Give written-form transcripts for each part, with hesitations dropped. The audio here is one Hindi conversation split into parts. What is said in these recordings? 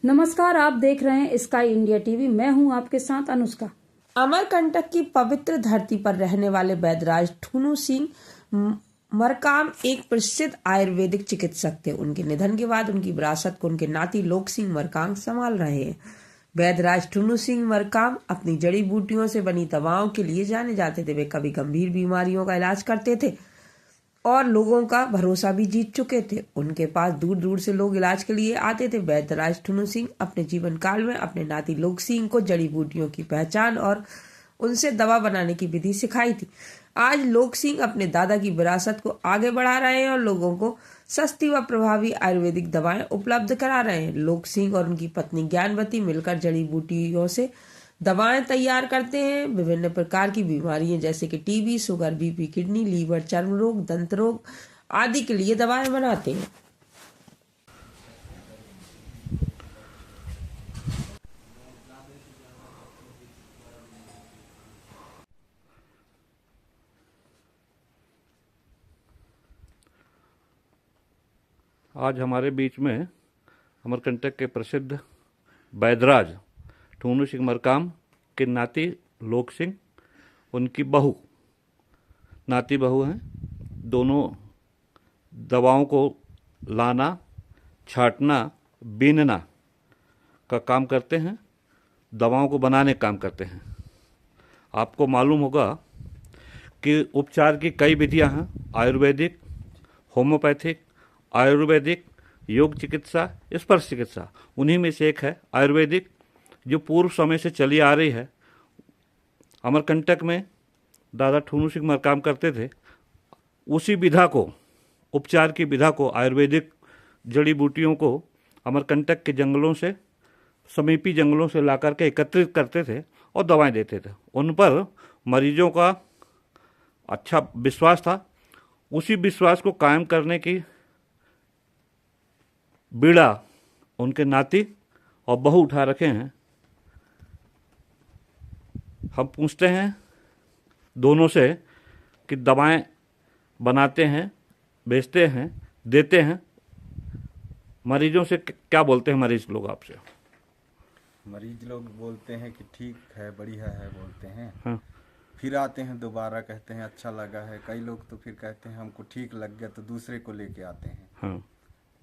नमस्कार, आप देख रहे हैं स्काई इंडिया टीवी। मैं हूं आपके साथ अनुष्का। अमरकंटक की पवित्र धरती पर रहने वाले वैद्यराज ठुनु सिंह मरकाम एक प्रसिद्ध आयुर्वेदिक चिकित्सक थे। उनके निधन के बाद उनकी विरासत को उनके नाती लोक सिंह मरकाम संभाल रहे हैं। वैद्यराज ठुनु सिंह मरकाम अपनी जड़ी बूटियों से बनी दवाओं के लिए जाने जाते थे। वे कभी गंभीर बीमारियों का इलाज करते थे और लोगों का भरोसा भी जीत चुके थे। उनके पास दूर दूर से लोग इलाज के लिए आते थे। वैद्यराज ठुनु सिंह अपने जीवन काल में अपने नाती लोक सिंह को जड़ी बूटियों की पहचान और उनसे दवा बनाने की विधि सिखाई थी। आज लोक सिंह अपने दादा की विरासत को आगे बढ़ा रहे हैं और लोगों को सस्ती व प्रभावी आयुर्वेदिक दवाएं उपलब्ध करा रहे हैं। लोक सिंह और उनकी पत्नी ज्ञानवती मिलकर जड़ी बूटियों से दवाएं तैयार करते हैं। विभिन्न प्रकार की बीमारियां जैसे कि TB, sugar, BP, kidney, liver, चर्म रोग, दंत रोग आदि के लिए दवाएं बनाते हैं। आज हमारे बीच में अमरकंटक के प्रसिद्ध वैद्यराज ठुनु सिंह मरकाम के नाती लोक सिंह, उनकी बहू, नाती बहू हैं। दोनों दवाओं को लाना, छांटना, बीनना का काम करते हैं, दवाओं को बनाने का काम करते हैं। आपको मालूम होगा कि उपचार की कई विधियां हैं, आयुर्वेदिक, होम्योपैथिक, आयुर्वेदिक, योग चिकित्सा, स्पर्श चिकित्सा। उन्हीं में से एक है आयुर्वेदिक, जो पूर्व समय से चली आ रही है। अमरकंटक में दादा ठुनु सिंह मरकाम करते थे। उसी विधा को, उपचार की विधा को, आयुर्वेदिक जड़ी बूटियों को अमरकंटक के जंगलों से, समीपी जंगलों से ला करके एकत्रित करते थे और दवाएं देते थे। उन पर मरीजों का अच्छा विश्वास था। उसी विश्वास को कायम करने की बीड़ा उनके नाती और बहू उठा रखे हैं। हम पूछते हैं दोनों से कि दवाएं बनाते हैं, बेचते हैं, देते हैं, मरीजों से क्या बोलते हैं मरीज लोग आपसे? मरीज लोग बोलते हैं कि ठीक है, बढ़िया है बोलते हैं। हाँ। फिर आते हैं दोबारा, कहते हैं अच्छा लगा है। कई लोग तो फिर कहते हैं हमको ठीक लग गया, तो दूसरे को लेके आते हैं। हाँ।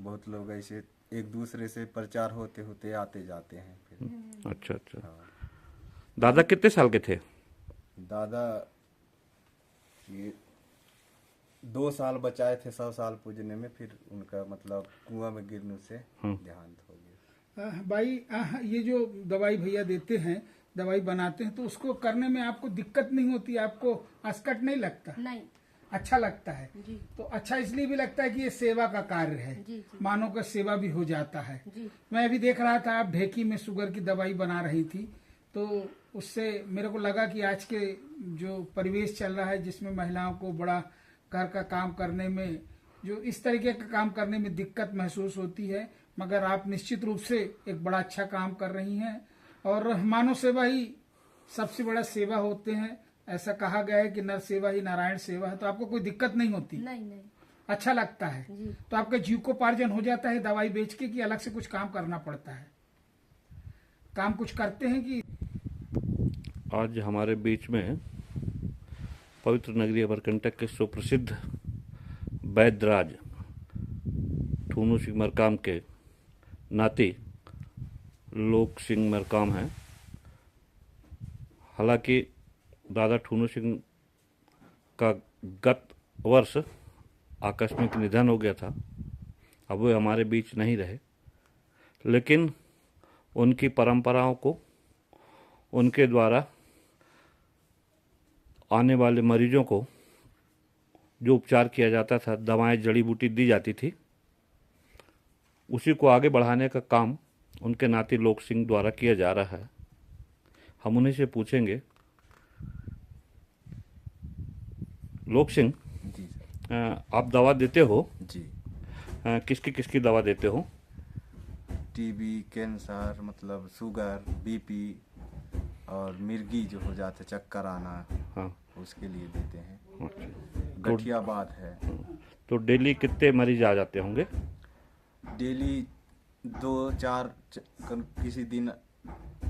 बहुत लोग ऐसे एक दूसरे से प्रचार होते होते आते जाते हैं फिर। अच्छा अच्छा। हाँ। दादा कितने साल के थे? दादा ये 2 साल बचाए थे 100 साल पूजने में, फिर उनका मतलब कुआं में गिरने से देहांत हो गया। भाई, ये जो दवाई भैया देते हैं, दवाई बनाते हैं, तो उसको करने में आपको दिक्कत नहीं होती? आपको असकट नहीं लगता? नहीं, अच्छा लगता है जी। तो अच्छा इसलिए भी लगता है कि ये सेवा का कार्य है। जी, जी। मानव का सेवा भी हो जाता है। जी। मैं अभी देख रहा था, आप ढेकी में शुगर की दवाई बना रही थी, तो उससे मेरे को लगा कि आज के जो परिवेश चल रहा है, जिसमें महिलाओं को बड़ा घर का काम करने में, जो इस तरीके का काम करने में दिक्कत महसूस होती है, मगर आप निश्चित रूप से एक बड़ा अच्छा काम कर रही हैं। और मानव सेवा ही सबसे बड़ा सेवा होते हैं। ऐसा कहा गया है कि नर सेवा ही नारायण सेवा है। तो आपको कोई दिक्कत नहीं होती? नहीं। अच्छा लगता है जी। तो आपका जीविकोपार्जन हो जाता है दवाई बेच के, कि अलग से कुछ काम करना पड़ता है? काम कुछ करते हैं कि? आज हमारे बीच में पवित्र नगरी अमरकंटक के सुप्रसिद्ध वैद्यराज ठुनु सिंह मरकाम के नाती लोक सिंह मरकाम हैं। हालांकि दादा ठुनु सिंह का गत वर्ष आकस्मिक निधन हो गया था, अब वे हमारे बीच नहीं रहे, लेकिन उनकी परंपराओं को, उनके द्वारा आने वाले मरीजों को जो उपचार किया जाता था, दवाएं, जड़ी बूटी दी जाती थी, उसी को आगे बढ़ाने का काम उनके नाती लोक सिंह द्वारा किया जा रहा है। हम उन्हीं से पूछेंगे। लोक सिंह जी सर। आप दवा देते हो? जी। किसकी दवा देते हो? टीबी, कैंसर, मतलब शुगर, बीपी और मिर्गी जो हो जाते, चक्कर आना, हाँ, उसके लिए देते हैं। अच्छा। गठियाबाद है। तो डेली कितने मरीज आ जाते होंगे? डेली 2-4 किसी दिन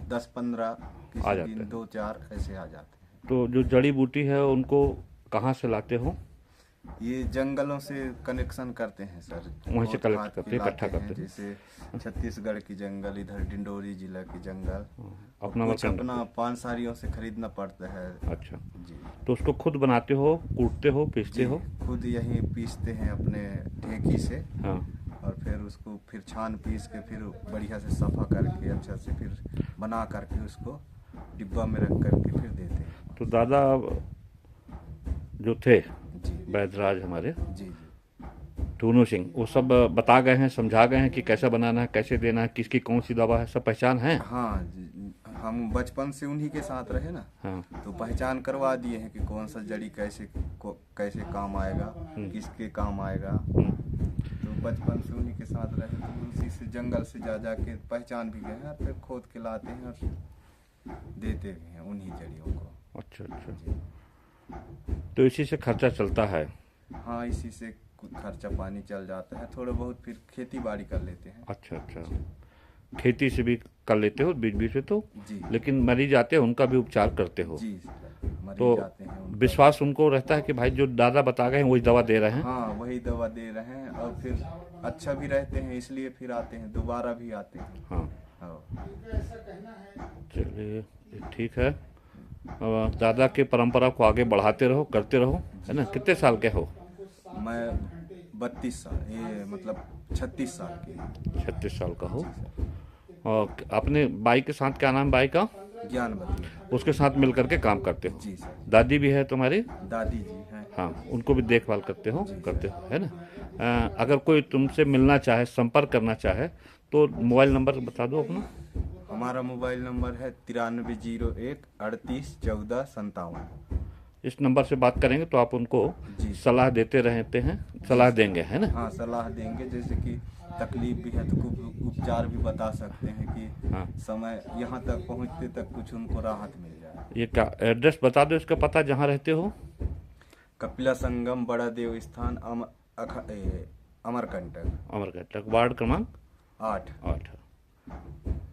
10-15 आ किसी जाते दिन हैं। 2-4 ऐसे आ जाते हैं। तो जो जड़ी बूटी है उनको कहाँ से लाते हो? ये जंगलों से कनेक्शन करते हैं सर, वहीं से बहुत कलेक्ट हाथ करते के हैं, इकट्ठा लाते करते हैं। जैसे छत्तीसगढ़ की जंगल, इधर डिंडोरी जिला की जंगल, अपना कुछ मरकंडक। अपना पानसारियों से खरीदना पड़ता है। अच्छा, जी तो उसको खुद बनाते हो, कूटते हो, पीसते जी, हो? खुद यहीं पीसते हैं अपने ढेकी से, हाँ। और फिर उसको फिर छान पीस के फिर बढ़िया से सफा करके अच्छा से फिर बना करके उसको डिब्बा में रख करके फिर देते हैं। तो दादा जो थे जी बैदराज हमारे जी जी टूनू सिंह, वो सब बता गए हैं, समझा गए हैं कि कैसे बनाना है, कैसे देना है, किसकी कौन सी दवा है, सब पहचान है? हाँ जी, हम बचपन से उन्हीं के साथ रहे ना, हाँ। तो पहचान करवा दिए हैं कि कौन सा जड़ी कैसे काम आएगा, किसके काम आएगा। तो बचपन से उन्हीं के साथ रहे, तो उसी से जंगल से जा के पहचान भी गए हैं, फिर खोद के लाते हैं और देते भी हैं उन्हीं जड़ियों को। अच्छा अच्छा, तो इसी से खर्चा चलता है? हाँ, इसी से कुछ खर्चा पानी चल जाता है, थोड़ा बहुत फिर खेती बाड़ी कर लेते हैं। अच्छा अच्छा, खेती से भी कर लेते हो बीच बीच में तो? जी लेकिन मरीज आते हैं उनका भी उपचार करते हो? जी सर, मरीज तो आते हैं उनका। विश्वास उनको रहता है कि भाई जो दादा बता गए हैं वही दवा दे रहे हैं? हाँ, वही दवा दे रहे हैं, और फिर अच्छा भी रहते हैं, इसलिए फिर आते हैं, दोबारा भी आते हैं। हाँ, हाँ चलिए ये ठीक है। दादा की परंपरा को आगे बढ़ाते रहो, करते रहो, है ना? कितने साल के हो? मैं 32 साल, ये मतलब 36 साल की। 36 साल का हो। और अपने भाई के साथ, क्या नाम भाई का? ज्ञानवती। उसके साथ मिल करके काम करते हो? जी सर। दादी भी है तुम्हारी? दादी जी हैं। हाँ, उनको भी देखभाल करते हो, है ना? अगर कोई तुमसे मिलना चाहे, संपर्क करना चाहे, तो मोबाइल नंबर बता दो अपना। हमारा मोबाइल नंबर है 9301 38 14 57। इस नंबर से बात करेंगे तो आप उनको जी। सलाह देते रहते हैं, सलाह देंगे, है ना? हाँ, सलाह देंगे, जैसे कि तकलीफ भी है तो कुछ उपचार भी बता सकते हैं कि हाँ। समय यहाँ तक पहुँचते तक कुछ उनको राहत मिल जाए। ये क्या एड्रेस बता दो, इसका पता जहाँ रहते हो। कपिला संगम, बड़ा देव स्थान, अमरकंटक। अमरकंटक, वार्ड क्रमांक 8। 8।